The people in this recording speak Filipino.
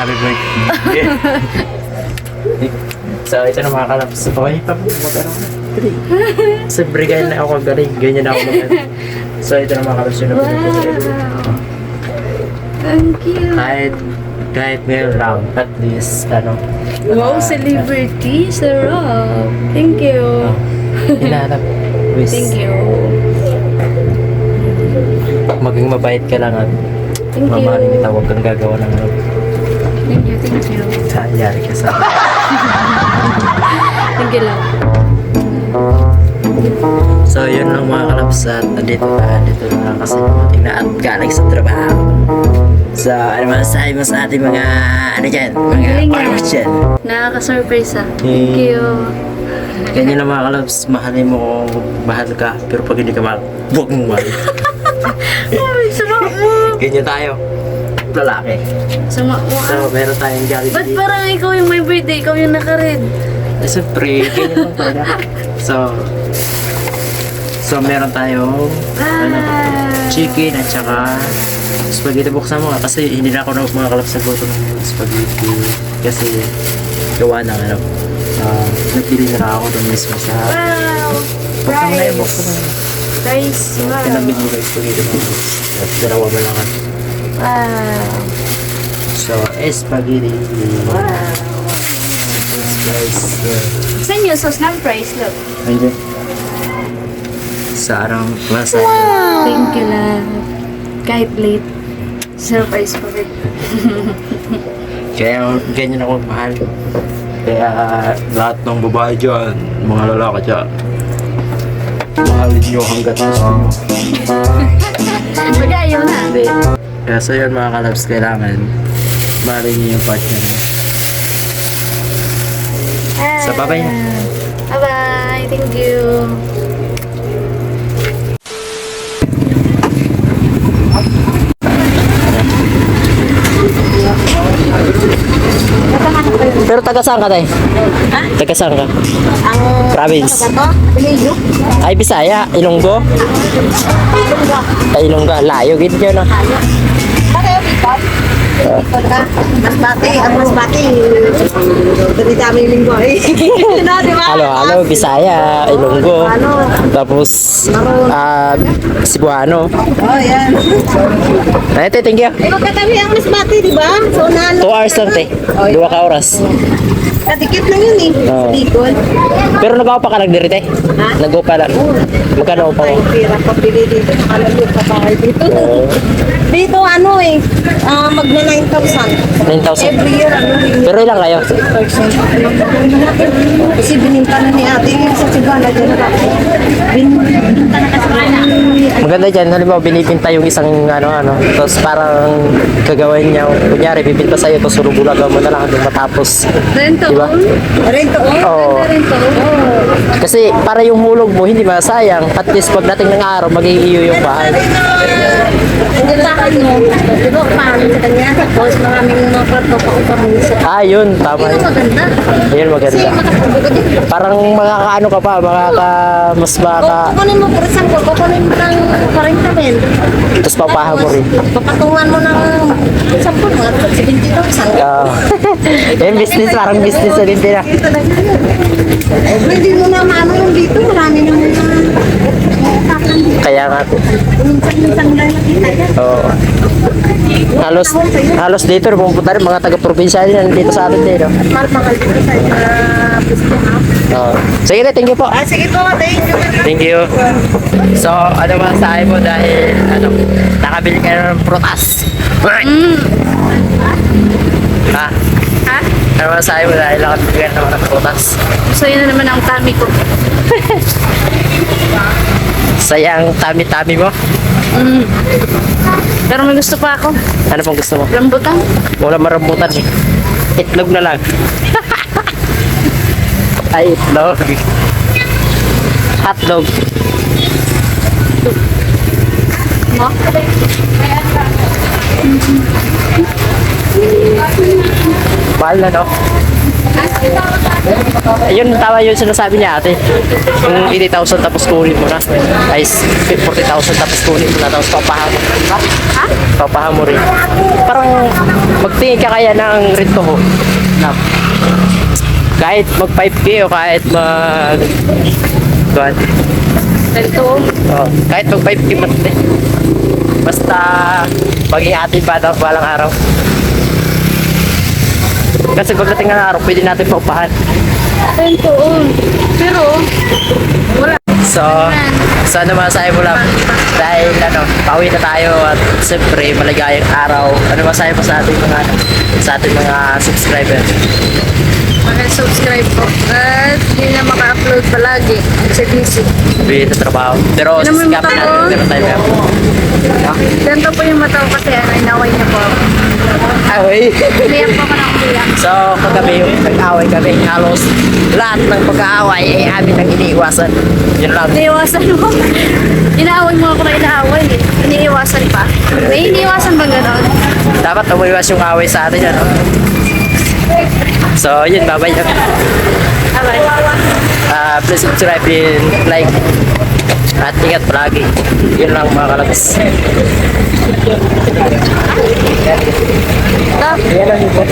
happy birthday. So, ito na mga kalaps. Okay, mag-ano. Siyempre, ganyan na ako galing. Ganyan na ako mag-ano. So, ito na mga kalaps yun. Wow. Thank you. Kahit ngayon lang, at least, ano. Wow, celebrity. Sarap. Thank you. Hinahanap. Thank you. Maging mabait ka lang at Thank you. mamahalin kita. Huwag kang gagawa ng ano. Thank you, thank you. Sayari ka sa Thank you lang. So, yun lang mga kalaps at dito na lang kasi tingnan at galing sa trabaho. So, ano masasabi mo sa ating mga ano dyan? Mga Galing nga. followers dyan? Nakaka-surprise ah. Thank you. Ganyan lang mga kalabs, mahalin mo kung mahal ka, pero pag hindi ka mahal, huwag mo mahal. Ay, sama mo. Ganyan tayo, lalaki. Sama mo ah. So, meron tayong Ba't Jollibee. parang ikaw yung may birthday, ikaw yung naka-red? Siyempre, ganyan lang talaga. So meron tayong ano, chicken at saka spaghetti. Buksan mo nga kasi hindi na ako mga kalabs nagluto ng spaghetti kasi gawa ng ano. Nagpili na ako doon mismo sa Wow! buksan mo na yun, buksan mo na yun. Rice, wow. Pinamig mo yung spaghetti mo at dalawa mo lang. Wow. So, spaghetti. Wow. Guys, Saan yung sauce ng price, look? ayun. Sa arang plaza. Thank you lang. Kahit late. Surprise pa rin. Kaya ganyan ako mahal. Kaya lahat ng babae dyan, mga lalaki dyan, mahalin nyo hanggat gusto nyo. Baga, ayaw na. Hindi. Kaya so yun mga kalabs, kailangan mahalin nyo yung partner nyo. So, bye-bye na. Bye-bye. Thank you. Pero taga saan ka tayo? Ha? Taga saan ka? Ang Province. Pililyo. Ay, Bisaya, Ilonggo. Ay, Ilonggo, layo gid nyo na. Pareho, Bicol. Bicol ka. Masbate. Ang masbate. Dami dami linggo eh. No, di ba? Halo, Bisaya, Ilonggo. Tapos, Cebuano. Oh, yan. Ay, te, thank you. Magkatabi ang masbate, di ba? So, 2 hours lang, te. 2 ka oras. Kadikit lang yun eh. Oo. Bicol. Pero nagawa pa ka lang diri, te? Ha? Nagawa pa lang. Magkano pa Ay, mo? pira pa pili dito. Nakalamit pa bahay dito. Dito ano eh. Magna 9,000. 9,000. Every year ano eh. Pero ilang kayo? Kasi bininta na ni ate yung sa Sigana dyan na bininta na kasi Maganda dyan, halimbawa binibinta yung isang ano, tapos parang gagawin niya, kunyari bibinta sa'yo, tapos surugulaga mo na lang hanggang matapos. Rento. Diba? Rento. Oo. Rento. Kasi para yung hulog mo, hindi masayang. At least pagdating ng araw, magiging iyo yung bahay. Hindi sa akin mo. Diba parang sa kanya. Tapos maraming mga kwarto pa kami sa Ah, yun, tama Ito yun. maganda. Yun, Kasi maganda. makapagod din. Parang makakaano ka pa, mas baka, Kukunin mo, for example, kukunin mo ng 40 men. tapos papaha mo rin. Papatungan mo ng 10 mga 70,000. Yung business, parang business na din din. Eh, pwede mo na maano yung dito. Marami na mga takan dito. Kaya nga, Minsan-minsan lang nakita yan. oo. Halos dito, pumunta rin mga taga-probinsya din nandito sa atin din. No? Mahal dito sa pwesto ha. Oo. Sige na, thank you po. Sige po, thank you. Thank you. So, ano masasabi mo dahil nakabili ka na ng prutas? Ha? Ha? Ano masasabi mo dahil nakabili ka na ng prutas? So, yun na naman ang tummy ko. Sayang tami-tami mo? Pero may gusto pa ako. Ano pong gusto mo? Rambutan. Wala marambutan eh. Itlog na lang. Ay, itlog. Hotdog. No? Mahal na, no? Ayun, tama yun sinasabi niya ate. Kung 80,000 tapos kunin mo na. Ay, 40,000 tapos kunin mo na. Tapos papahamo. Ha? Papahamo rin. Parang magtingin ka kaya ng rito ho. Na, kahit mag 5K o kahit mag... God. Ganito. Kahit mag 5K pati. Basta maging ating bata balang araw. Kasi pagdating ng araw, pwede natin paupahan. Ganito. Pero, wala. So, sana masahe mo lang. Dahil pauwi na tayo at siyempre maligayang araw. Ano masahe mo sa ating mga subscriber? Subscribe po. At hindi na maka-upload palagi. Kasi busy. Bili sa trabaho. Pero Ano mo yung sisikapin mata natin ko? meron tayo. Ganito po yung mata ko kasi inaway niya po ako. Away. Umiyak po ako ng umiyak. So, kagabi nag-away kami. Halos lahat ng pag-aaway ay amin ang iniiwasan. Yun lang. Iniiwasan mo. Inaaway mo ako na inaaway eh. Iniiwasan pa. May iniiwasan ba gano'n? Dapat umiwas yung away sa atin. Ano? So, yun. Bye-bye. Abay. Please subscribe and like. At ingat palagi. Yun lang mga kalabas. Ito. Yan lang yun.